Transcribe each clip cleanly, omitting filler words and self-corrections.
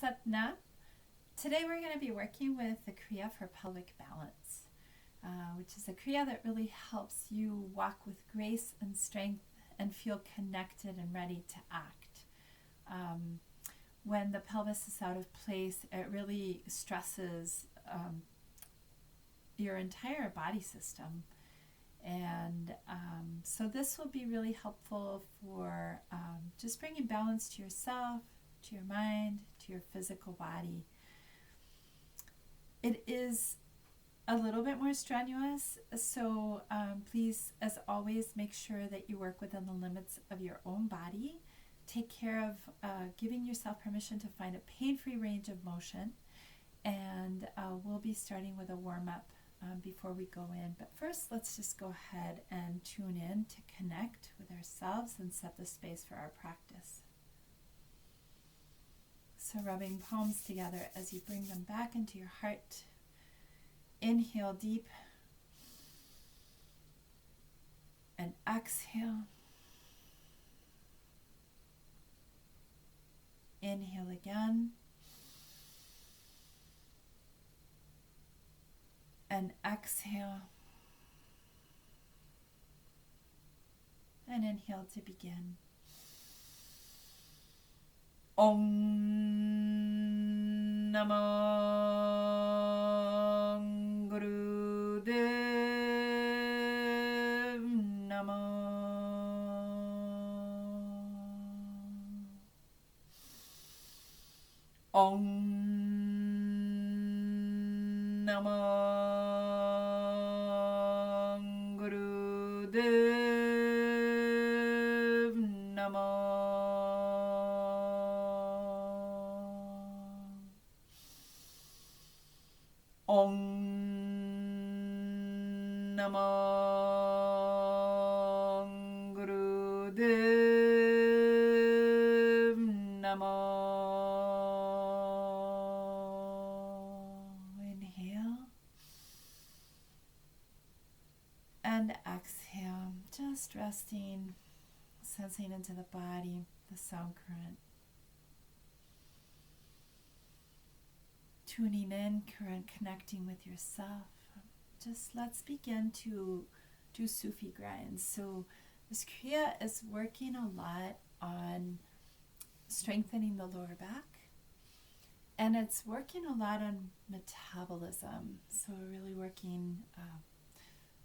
Satnam. Today we're going to be working with the Kriya for pelvic balance, which is a Kriya that really helps you walk with grace and strength and feel connected and ready to act. When the pelvis is out of place, it really stresses your entire body system. And so this will be really helpful for just bringing balance to yourself, to your mind, to your physical body. It is a little bit more strenuous, so please, as always, make sure that you work within the limits of your own body. Take care of giving yourself permission to find a pain-free range of motion, and we'll be starting with a warm-up before we go in. But first, let's just go ahead and tune in to connect with ourselves and set the space for our practice. So rubbing palms together as you bring them back into your heart. Inhale deep and exhale. Inhale again and exhale. And inhale to begin. Om Namo Gurudev Namo. Om Namo Gurudev Namo. Om Namo Gurudev Namo. Inhale and exhale, just resting, sensing into the body, the sound current. Tuning in, connecting with yourself. Just let's begin to do Sufi grinds. So this Kriya is working a lot on strengthening the lower back, and it's working a lot on metabolism. So we're really working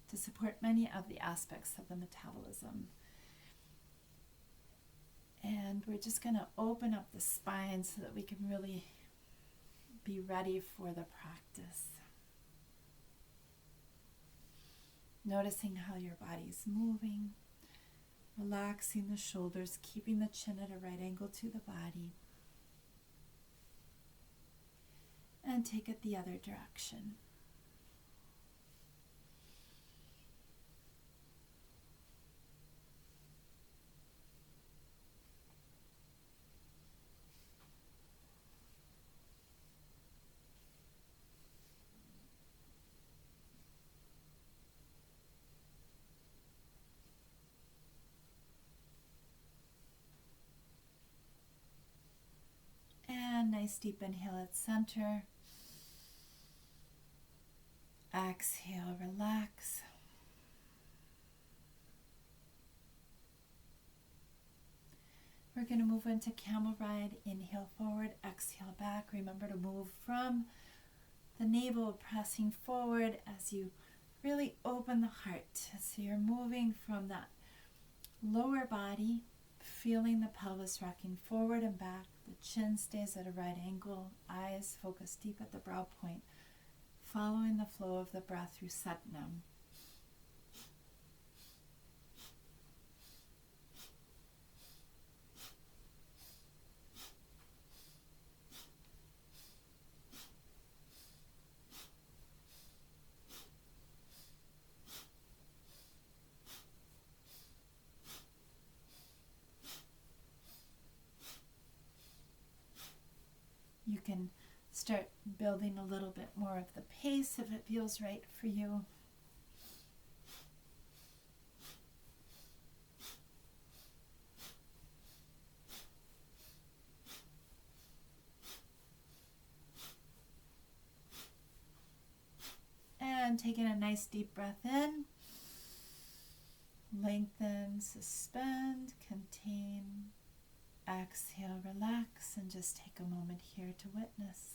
to support many of the aspects of the metabolism. And we're just going to open up the spine so that we can really be ready for the practice. Noticing how your body's moving, relaxing the shoulders, keeping the chin at a right angle to the body. And take it the other direction. Nice deep inhale at center. Exhale, relax. We're going to move into Camel Ride. Inhale forward, exhale back. Remember to move from the navel, pressing forward as you really open the heart. So you're moving from that lower body, feeling the pelvis rocking forward and back. The chin stays at a right angle, eyes focus deep at the brow point, following the flow of the breath through Satnam. You can start building a little bit more of the pace if it feels right for you. taking a nice deep breath in. Lengthen, suspend, contain, exhale, relax, and just take a moment here to witness.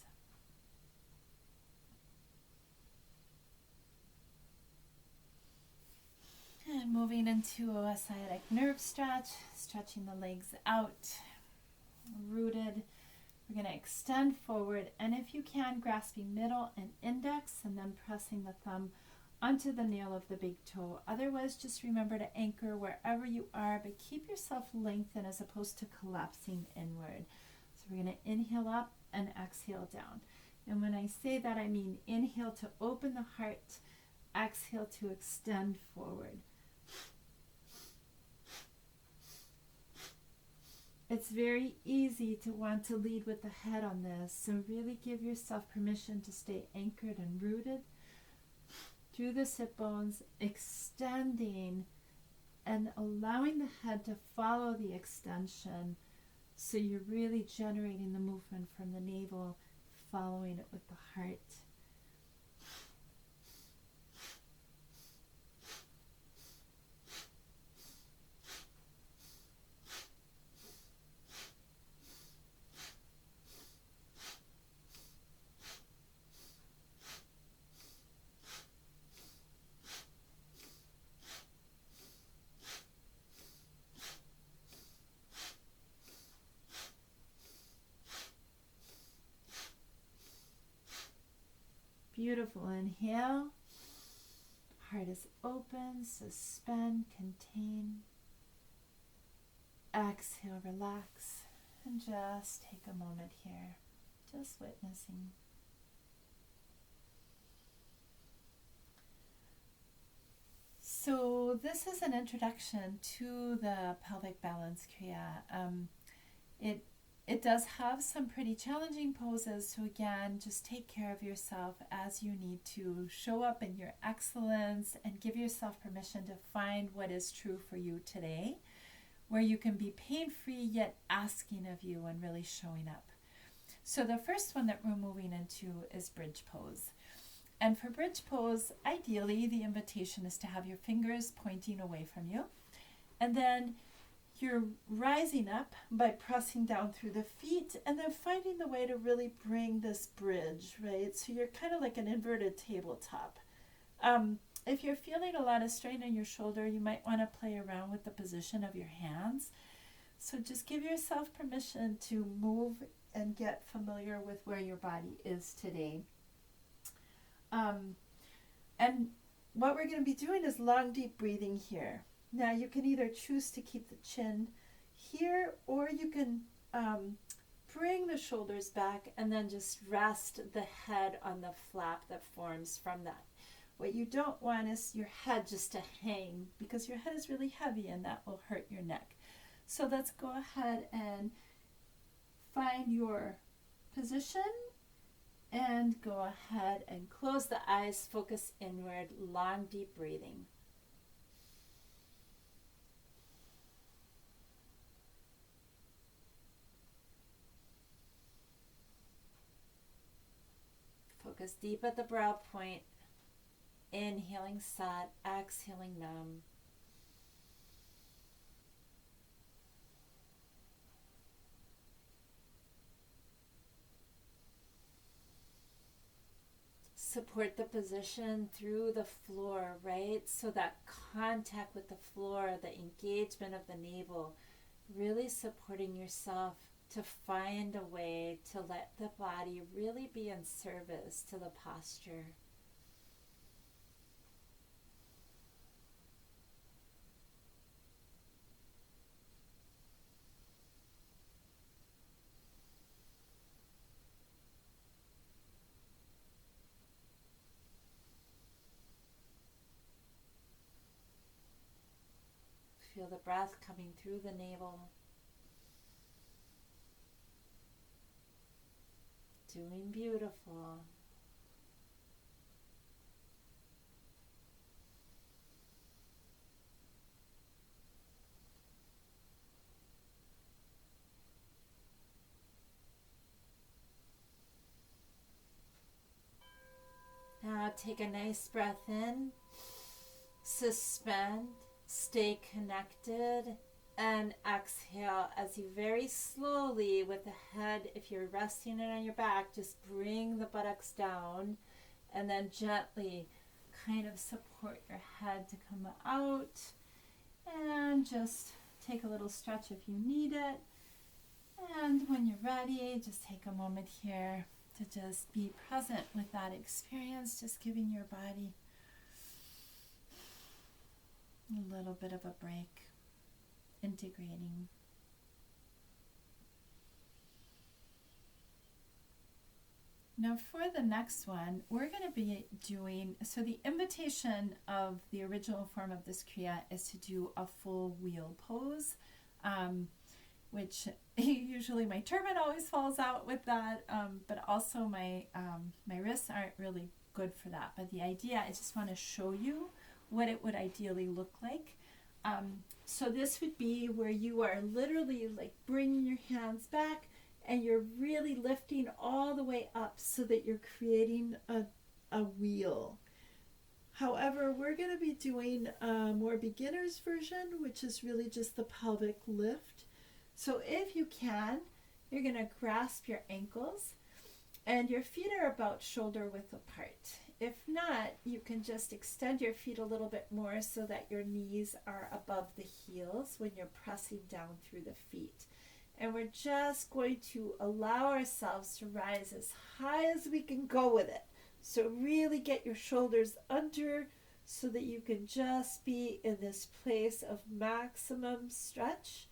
And moving into a sciatic nerve stretch, stretching the legs out, rooted. We're going to extend forward, and if you can, grasping middle and index, and then pressing the thumb onto the nail of the big toe. Otherwise, just remember to anchor wherever you are, but keep yourself lengthened as opposed to collapsing inward. So we're going to inhale up and exhale down. And when I say that, I mean inhale to open the heart, exhale to extend forward. It's very easy to want to lead with the head on this, so really give yourself permission to stay anchored and rooted through the sit bones, extending and allowing the head to follow the extension, so you're really generating the movement from the navel, following it with the heart. Beautiful. Inhale. Heart is open. Suspend. Contain. Exhale. Relax. And just take a moment here. Just witnessing. So this is an introduction to the pelvic balance Kriya. It does have some pretty challenging poses, so again, just take care of yourself as you need to. Show up in your excellence and give yourself permission to find what is true for you today, where you can be pain-free yet asking of you and really showing up. So the first one that we're moving into is bridge pose. And for bridge pose, ideally the invitation is to have your fingers pointing away from you, and then you're rising up by pressing down through the feet and then finding the way to really bring this bridge, right? So you're kind of like an inverted tabletop. If you're feeling a lot of strain in your shoulder, you might want to play around with the position of your hands. So just give yourself permission to move and get familiar with where your body is today. And what we're going to be doing is long, deep breathing here. Now you can either choose to keep the chin here, or you can bring the shoulders back and then just rest the head on the flap that forms from that. What you don't want is your head just to hang, because your head is really heavy and that will hurt your neck. So let's go ahead and find your position and go ahead and close the eyes, focus inward, long, deep breathing. Focus deep at the brow point, inhaling sat, exhaling nam. Support the position through the floor, right? So that contact with the floor, the engagement of the navel, really supporting yourself to find a way to let the body really be in service to the posture. Feel the breath coming through the navel. Doing beautiful. Now take a nice breath in, suspend, stay connected, and exhale as you very slowly with the head, if you're resting it on your back, just bring the buttocks down and then gently kind of support your head to come out, and just take a little stretch if you need it. And when you're ready, just take a moment here to just be present with that experience, just giving your body a little bit of a break, integrating. Now for the next one, we're going to be doing, so the invitation of the original form of this Kriya is to do a full wheel pose, which usually my turban always falls out with that, but also my wrists aren't really good for that. But the idea, I just want to show you what it would ideally look like. So this would be where you are literally like bringing your hands back and you're really lifting all the way up so that you're creating a wheel. However, we're going to be doing a more beginner's version, which is really just the pelvic lift. So if you can, you're going to grasp your ankles and your feet are about shoulder width apart. If not, you can just extend your feet a little bit more so that your knees are above the heels when you're pressing down through the feet. And we're just going to allow ourselves to rise as high as we can go with it. So really get your shoulders under so that you can just be in this place of maximum stretch.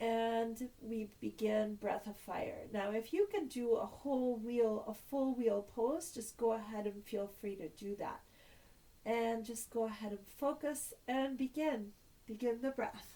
And we begin breath of fire. Now, if you can do a full wheel pose, just go ahead and feel free to do that. And just go ahead and focus and begin the breath.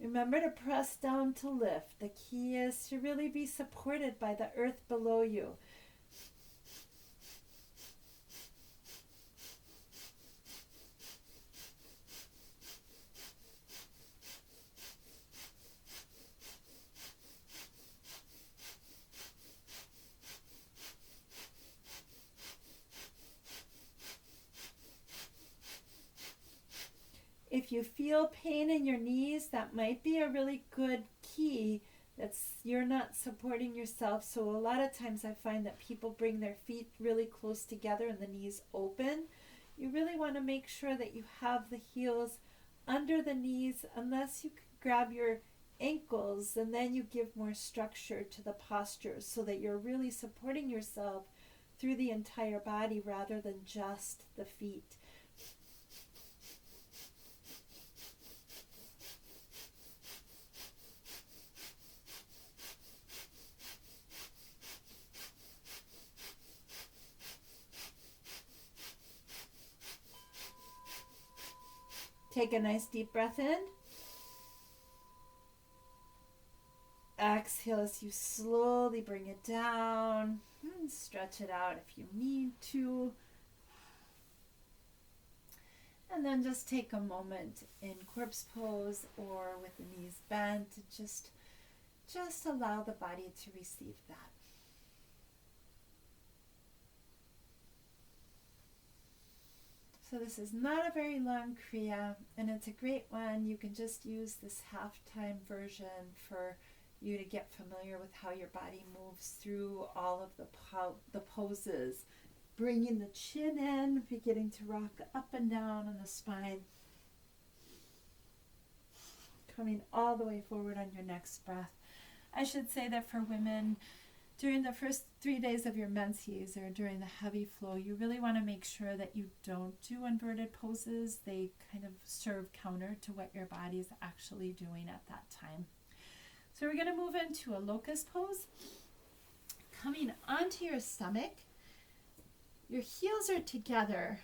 Remember to press down to lift. The key is to really be supported by the earth below you. If you feel pain in your knees, that might be a really good key that's you're not supporting yourself. So a lot of times I find that people bring their feet really close together and the knees open. You really want to make sure that you have the heels under the knees, unless you can grab your ankles, and then you give more structure to the posture so that you're really supporting yourself through the entire body rather than just the feet. Take a nice deep breath in. Exhale as you slowly bring it down. And stretch it out if you need to. And then just take a moment in corpse pose or with the knees bent to just allow the body to receive that. So this is not a very long Kriya, and it's a great one. You can just use this half-time version for you to get familiar with how your body moves through all of the poses. Bringing the chin in, beginning to rock up and down on the spine. Coming all the way forward on your next breath. I should say that for women, during the first 3 days of your menses or during the heavy flow, you really want to make sure that you don't do inverted poses. They kind of serve counter to what your body is actually doing at that time. So we're going to move into a locus pose. Coming onto your stomach, your heels are together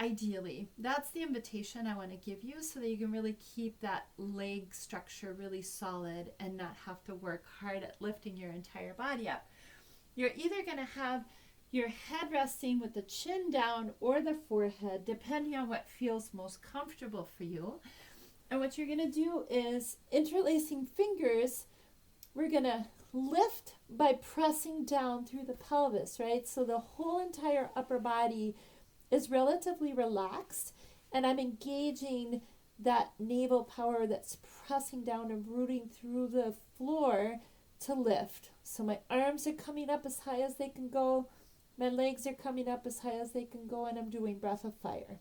ideally. That's the invitation I want to give you so that you can really keep that leg structure really solid and not have to work hard at lifting your entire body up. You're either going to have your head resting with the chin down or the forehead, depending on what feels most comfortable for you. And what you're going to do is interlacing fingers, we're going to lift by pressing down through the pelvis, right? So the whole entire upper body is relatively relaxed, and I'm engaging that navel power that's pressing down and rooting through the floor to lift. So my arms are coming up as high as they can go, my legs are coming up as high as they can go, and I'm doing breath of fire.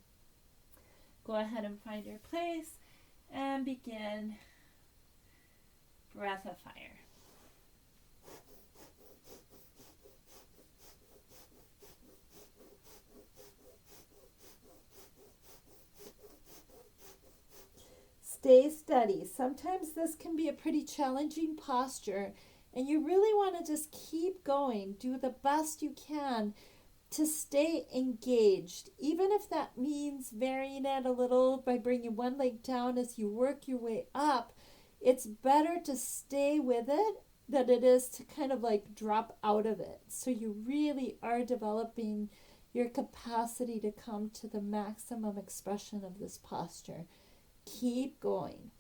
Go ahead and find your place and begin breath of fire. Stay steady. Sometimes this can be a pretty challenging posture, and you really want to just keep going. Do the best you can to stay engaged, even if that means varying it a little by bringing one leg down as you work your way up. It's better to stay with it than it is to kind of like drop out of it. So you really are developing your capacity to come to the maximum expression of this posture. Keep going.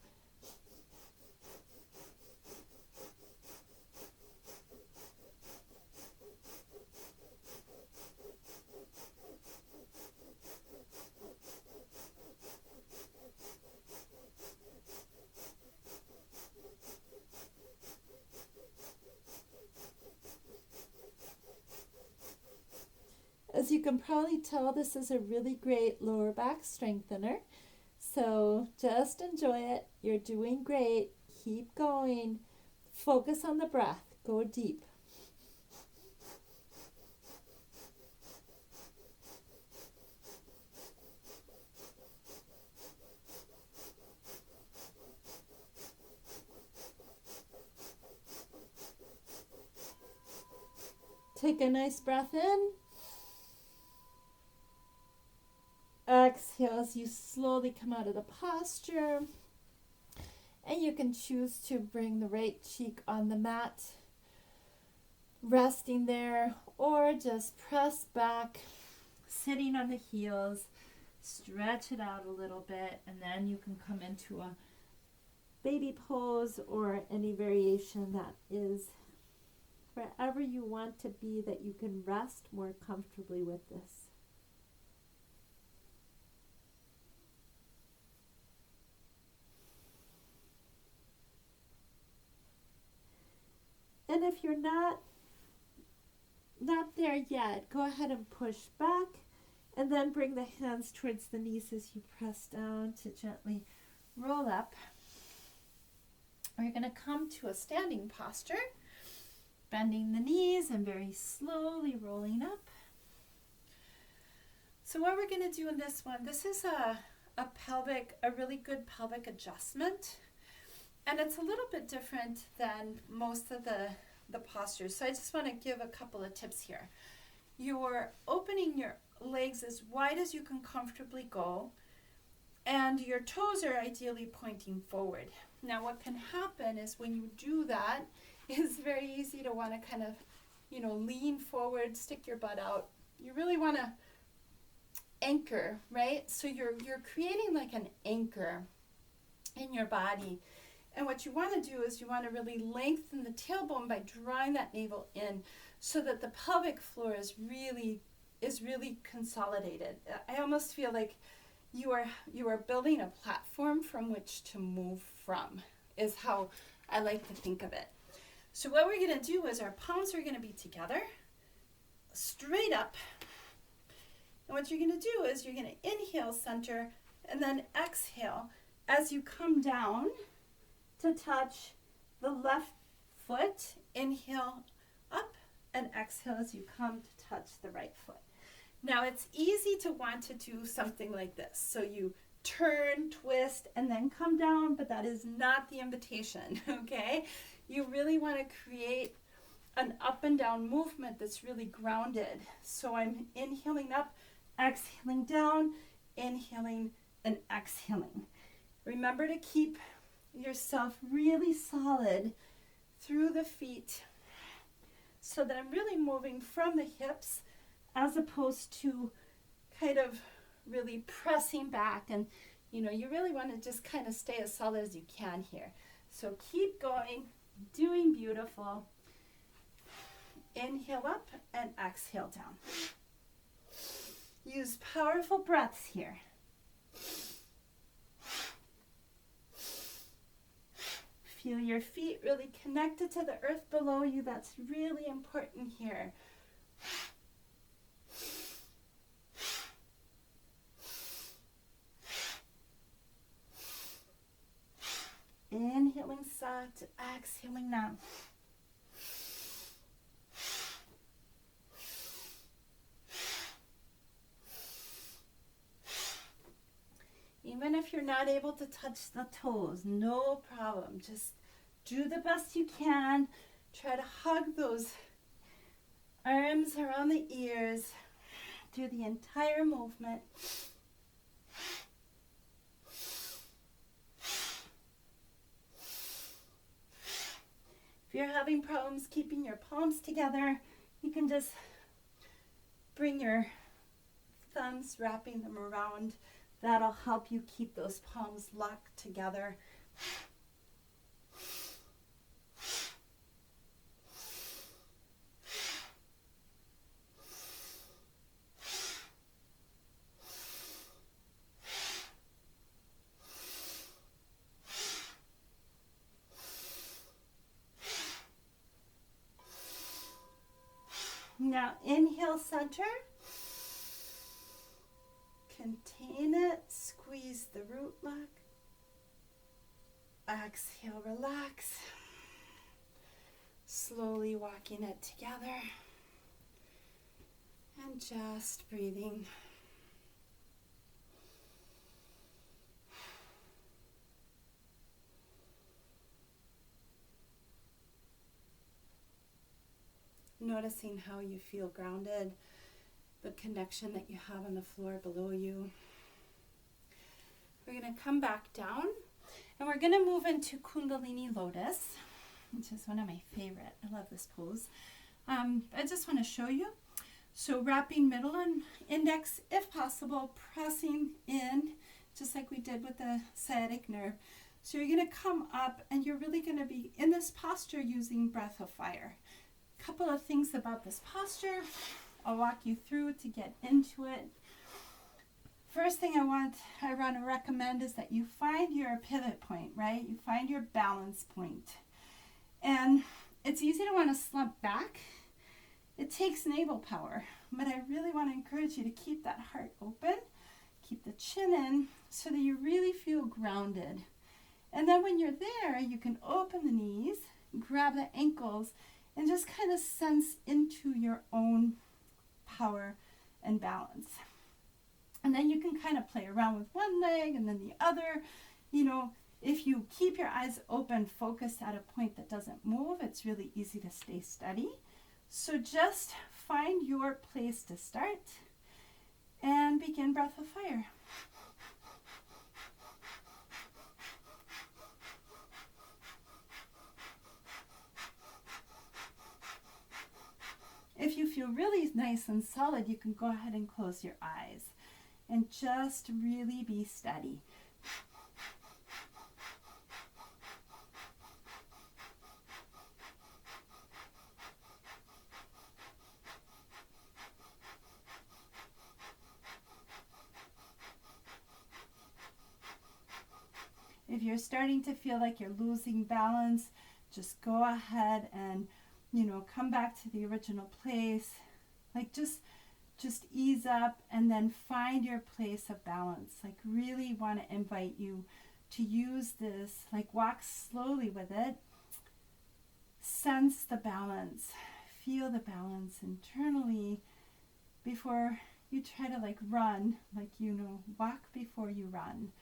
As you can probably tell, this is a really great lower back strengthener. So just enjoy it. You're doing great. Keep going. Focus on the breath. Go deep. Take a nice breath in. Exhale as you slowly come out of the posture. And you can choose to bring the right cheek on the mat, resting there, or just press back, sitting on the heels, stretch it out a little bit, and then you can come into a baby pose or any variation that is wherever you want to be, that you can rest more comfortably with this. And if you're not there yet, go ahead and push back and then bring the hands towards the knees as you press down to gently roll up. We're going to come to a standing posture, bending the knees and very slowly rolling up. So what we're going to do in this one, this is a really good pelvic adjustment. And it's a little bit different than most of the postures. So I just want to give a couple of tips here. You're opening your legs as wide as you can comfortably go, and your toes are ideally pointing forward. Now what can happen is when you do that, it's very easy to want to kind of, lean forward, stick your butt out. You really want to anchor, right? So you're creating like an anchor in your body. And what you want to do is you want to really lengthen the tailbone by drawing that navel in so that the pelvic floor is really consolidated. I almost feel like you are building a platform from which to move from, is how I like to think of it. So what we're going to do is our palms are going to be together, straight up. And what you're going to do is you're going to inhale, center, and then exhale as you come down to touch the left foot. Inhale up and exhale as you come to touch the right foot. Now it's easy to want to do something like this. So you turn, twist, and then come down, but that is not the invitation, okay? You really want to create an up and down movement that's really grounded. So I'm inhaling up, exhaling down, inhaling and exhaling. Remember to keep yourself really solid through the feet so that I'm really moving from the hips as opposed to kind of really pressing back. And you really want to just kind of stay as solid as you can here. So keep going, doing beautiful. Inhale up and exhale down. Use powerful breaths here. Feel your feet really connected to the earth below you. That's really important here. Inhaling soft, exhaling now. Even if you're not able to touch the toes, no problem. Just do the best you can. Try to hug those arms around the ears. Do the entire movement. If you're having problems keeping your palms together, you can just bring your thumbs, wrapping them around. That'll help you keep those palms locked together. Now inhale, center. Contain it, squeeze the root lock. Exhale, relax. Slowly walking it together. And just breathing. Noticing how you feel grounded, the connection that you have on the floor below you. We're going to come back down and we're going to move into Kundalini Lotus, which is one of my favorite. I love this pose. I just want to show you. So wrapping middle and index, if possible, pressing in, just like we did with the sciatic nerve. So you're going to come up and you're really going to be in this posture using breath of fire. Couple of things about this posture I'll walk you through to get into it. First thing I want to recommend is that you find your pivot point, right? You find your balance point. And it's easy to want to slump back. It takes navel power, but I really want to encourage you to keep that heart open, keep the chin in so that you really feel grounded. And then when you're there, you can open the knees, grab the ankles, and just kind of sense into your own power and balance. And then you can kind of play around with one leg and then the other. If you keep your eyes open, focused at a point that doesn't move, it's really easy to stay steady. So just find your place to start and begin breath of fire. If you feel really nice and solid, you can go ahead and close your eyes and just really be steady. If you're starting to feel like you're losing balance, just go ahead and come back to the original place. Like just ease up and then find your place of balance. Like really want to invite you to use this, like walk slowly with it. Sense the balance. Feel the balance internally before you try to run, walk before you run.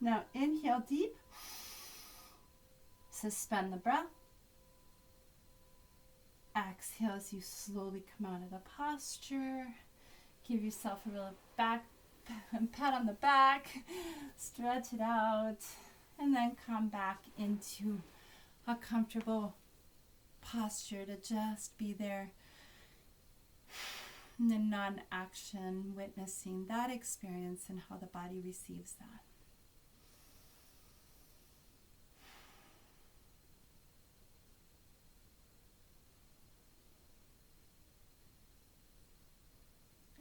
Now inhale deep. Suspend the breath. Exhale as you slowly come out of the posture. Give yourself a little back pat on the back. Stretch it out. And then come back into a comfortable posture to just be there in the non-action, witnessing that experience and how the body receives that.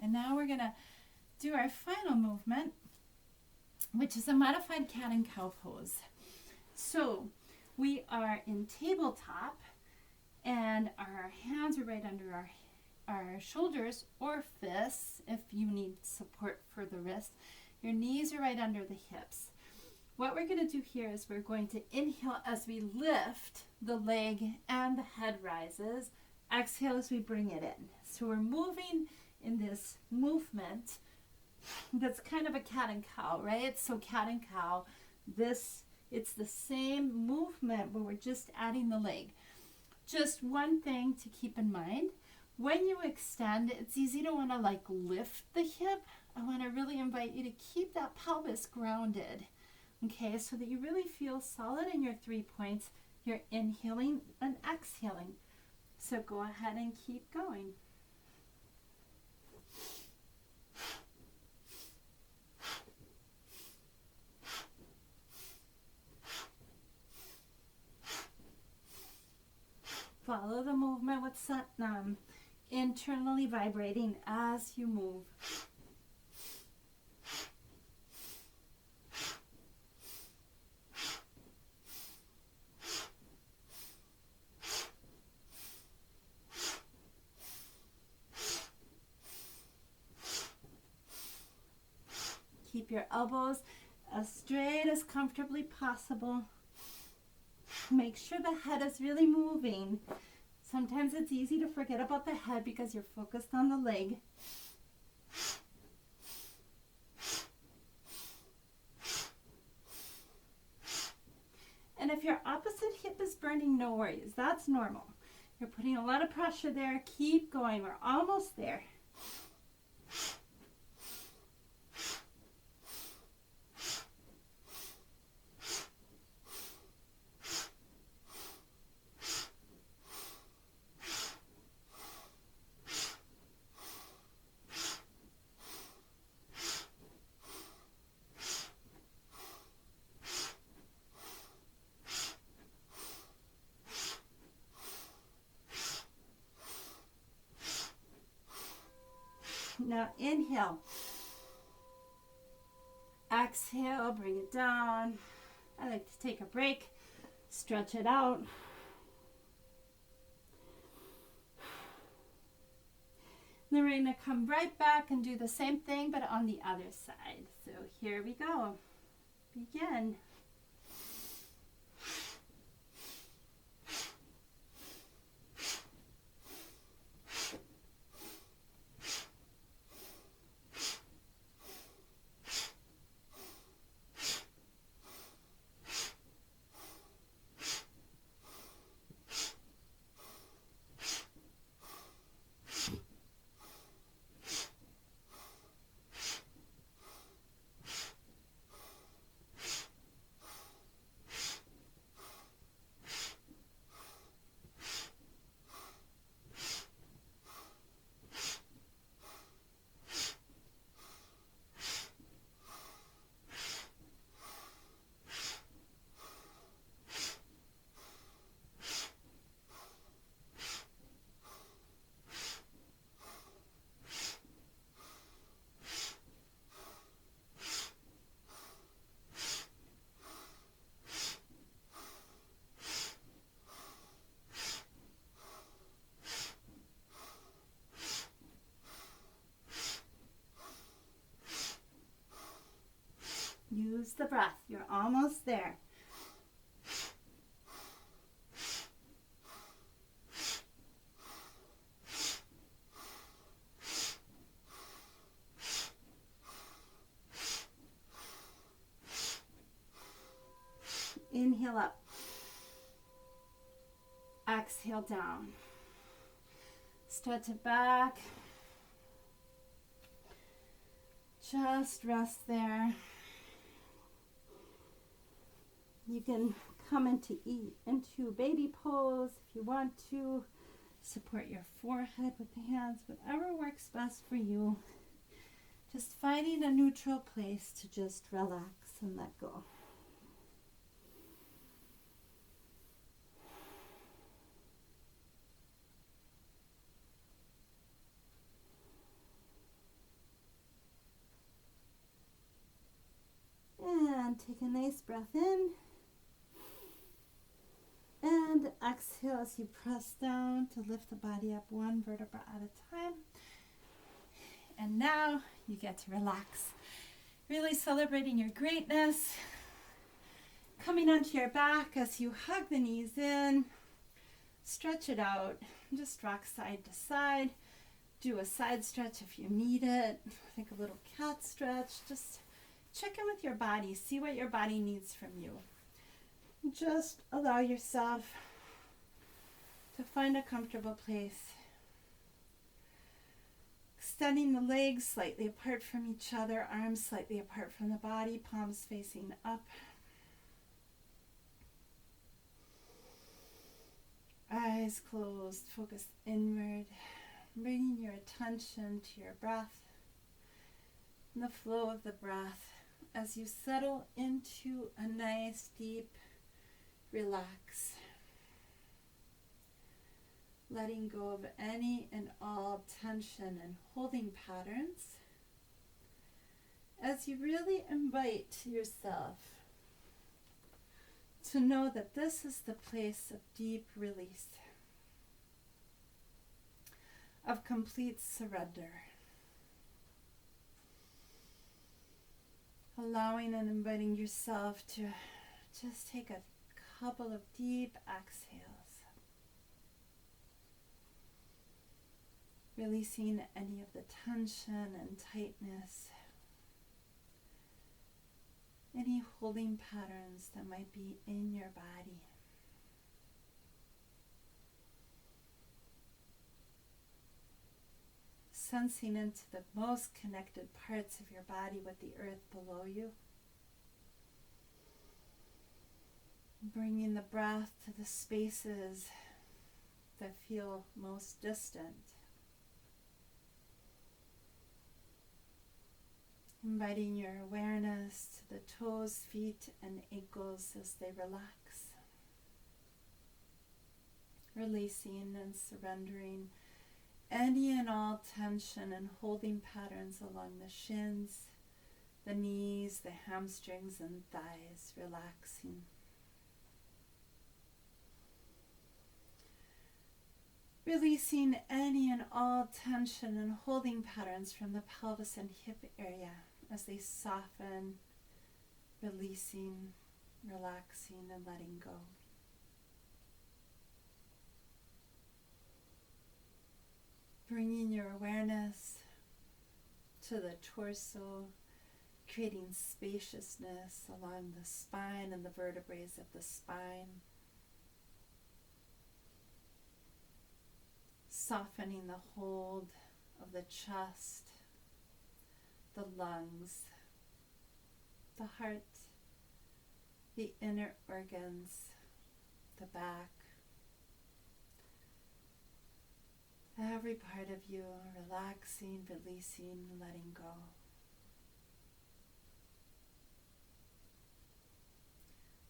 And now we're going to do our final movement, which is a modified cat and cow pose. So we are in tabletop and our hands are right under our shoulders or fists if you need support for the wrist. Your knees are right under the hips. What we're going to do here is we're going to inhale as we lift the leg and the head rises. Exhale as we bring it in. So we're moving in this movement that's kind of a cat and cow, right? So cat and cow, it's the same movement, but we're just adding the leg. Just one thing to keep in mind, when you extend, it's easy to want to like lift the hip. I want to really invite you to keep that pelvis grounded, okay, so that you really feel solid in your 3 points. You're inhaling and exhaling. So go ahead and keep going. Follow the movement with Satnam, internally vibrating as you move. Keep your elbows as straight as comfortably possible. Make sure the head is really moving. Sometimes it's easy to forget about the head because you're focused on the leg. And if your opposite hip is burning, no worries. That's normal. You're putting a lot of pressure there. Keep going. We're almost there. Now inhale. Exhale, bring it down. I like to take a break, stretch it out. Then we're going to come right back and do the same thing, but on the other side. So here we go. Begin. Use the breath. You're almost there. Inhale up. Exhale down. Stretch it back. Just rest there. You can come into baby pose if you want to. Support your forehead with the hands, whatever works best for you. Just finding a neutral place to just relax and let go. And take a nice breath in. And exhale as you press down to lift the body up one vertebra at a time. And now you get to relax. Really celebrating your greatness. Coming onto your back as you hug the knees in. Stretch it out. Just rock side to side. Do a side stretch if you need it. Like a little cat stretch. Just check in with your body. See what your body needs from you. Just allow yourself to find a comfortable place. Extending the legs slightly apart from each other, arms slightly apart from the body, palms facing up. Eyes closed, focus inward, bringing your attention to your breath and the flow of the breath as you settle into a nice, deep relax. Letting go of any and all tension and holding patterns as you really invite yourself to know that this is the place of deep release, of complete surrender. Allowing and inviting yourself to just take a couple of deep exhales. Releasing any of the tension and tightness. Any holding patterns that might be in your body. Sensing into the most connected parts of your body with the earth below you. Bringing the breath to the spaces that feel most distant. Inviting your awareness to the toes, feet, and ankles as they relax. Releasing and surrendering any and all tension and holding patterns along the shins, the knees, the hamstrings, and thighs. Relaxing. Releasing any and all tension and holding patterns from the pelvis and hip area as they soften, releasing, relaxing, and letting go. Bringing your awareness to the torso, creating spaciousness along the spine and the vertebrae of the spine. Softening the hold of the chest, the lungs, the heart, the inner organs, the back. Every part of you relaxing, releasing, letting go.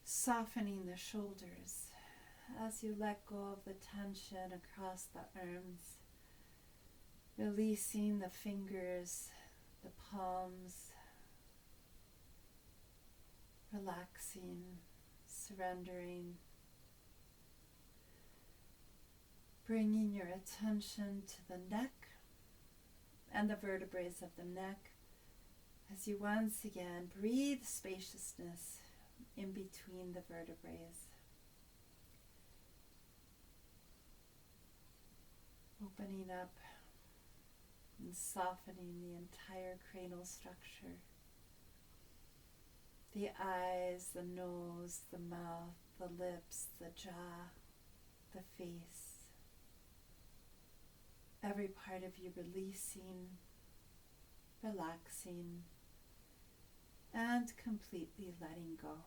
Softening the shoulders as you let go of the tension across the arms. Releasing the fingers, the palms. Relaxing, surrendering. Bringing your attention to the neck and the vertebrae of the neck as you once again breathe spaciousness in between the vertebrae. Opening up and softening the entire cranial structure. The eyes, the nose, the mouth, the lips, the jaw, the face. Every part of you releasing, relaxing, and completely letting go.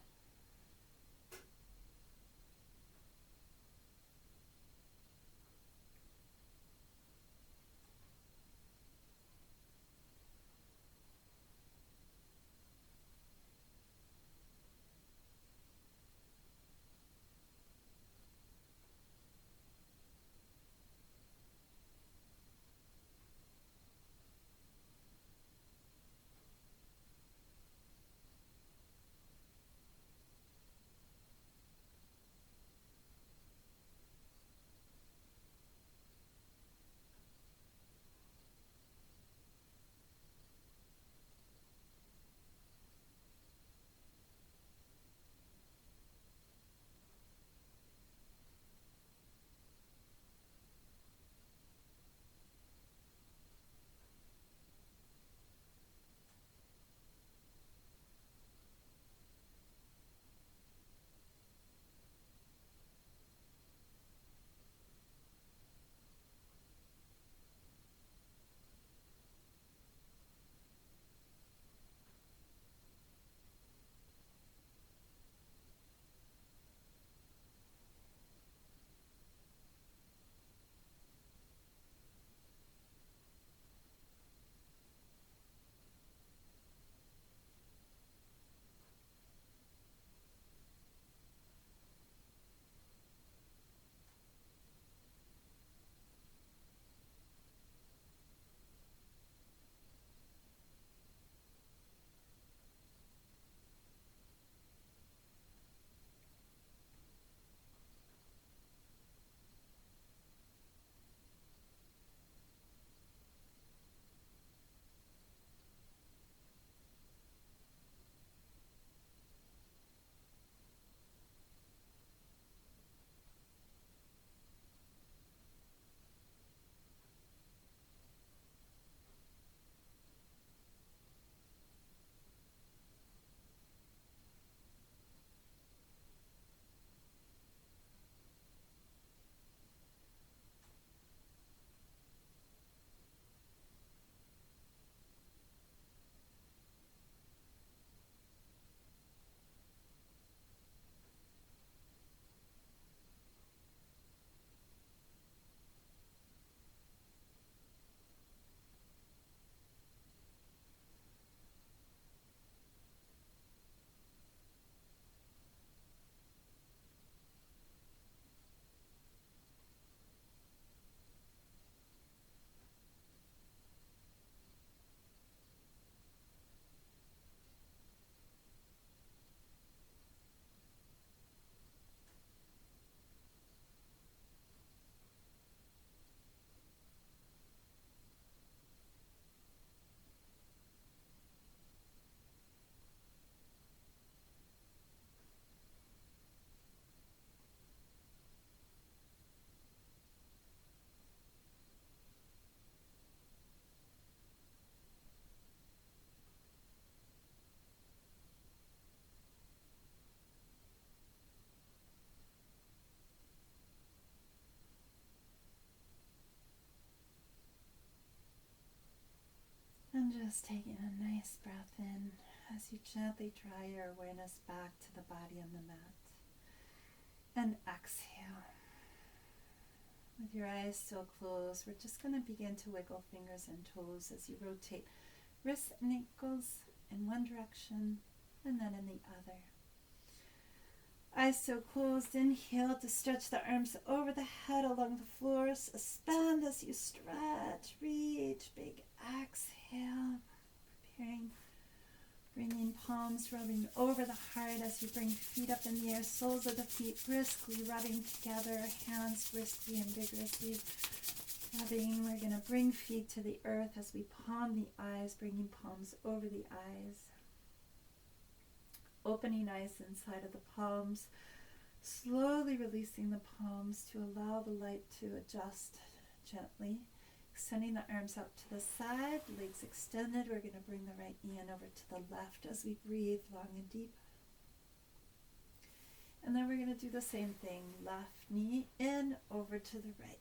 And just taking a nice breath in as you gently draw your awareness back to the body on the mat. And exhale. With your eyes still closed, we're just going to begin to wiggle fingers and toes as you rotate wrists and ankles in one direction and then in the other. Eyes still closed. Inhale to stretch the arms over the head along the floor. Suspend as you stretch. Reach. Big exhale. Preparing. Bringing palms rubbing over the heart as you bring feet up in the air. Soles of the feet briskly rubbing together. Hands briskly and vigorously rubbing. We're going to bring feet to the earth as we palm the eyes. Bringing palms over the eyes. Opening eyes inside of the palms, slowly releasing the palms to allow the light to adjust gently. Extending the arms out to the side, legs extended. We're going to bring the right knee in over to the left as we breathe long and deep. And then we're going to do the same thing. Left knee in, over to the right.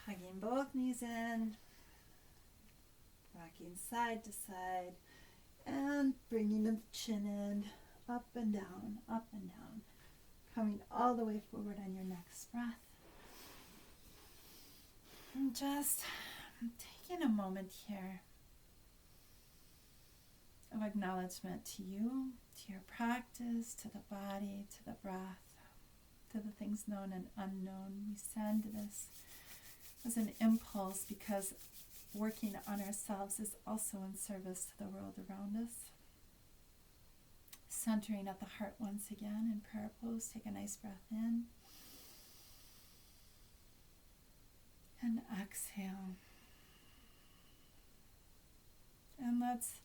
Hugging both knees in, rocking side to side, and bringing the chin in, up and down, coming all the way forward on your next breath. And just taking a moment here of acknowledgement to you, to your practice, to the body, to the breath, to the things known and unknown. We send this as an impulse because working on ourselves is also in service to the world around us. Centering at the heart once again in prayer pose. Take a nice breath in. And exhale. And let's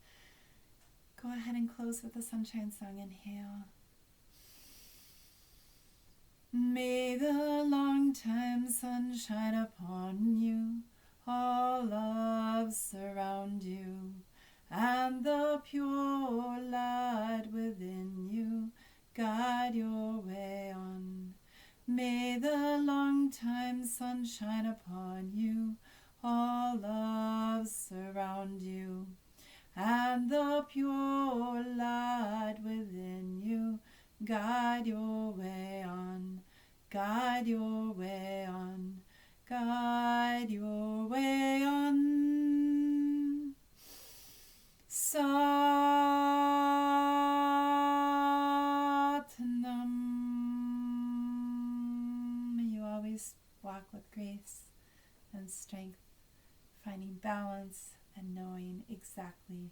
go ahead and close with the sunshine song. Inhale. May the long time sun shine upon you, all love surround you, and the pure light within you guide your way on. May the long time sun shine upon you, all love surround you, and the pure light within you guide your way on, guide your way on, guide your way on. Satnam. May you always walk with grace and strength, finding balance and knowing exactly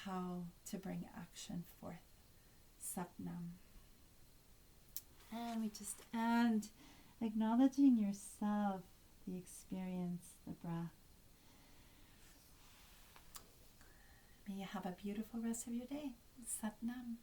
how to bring action forth. Satnam. And we just end acknowledging yourself, the experience, the breath. May you have a beautiful rest of your day. Satnam.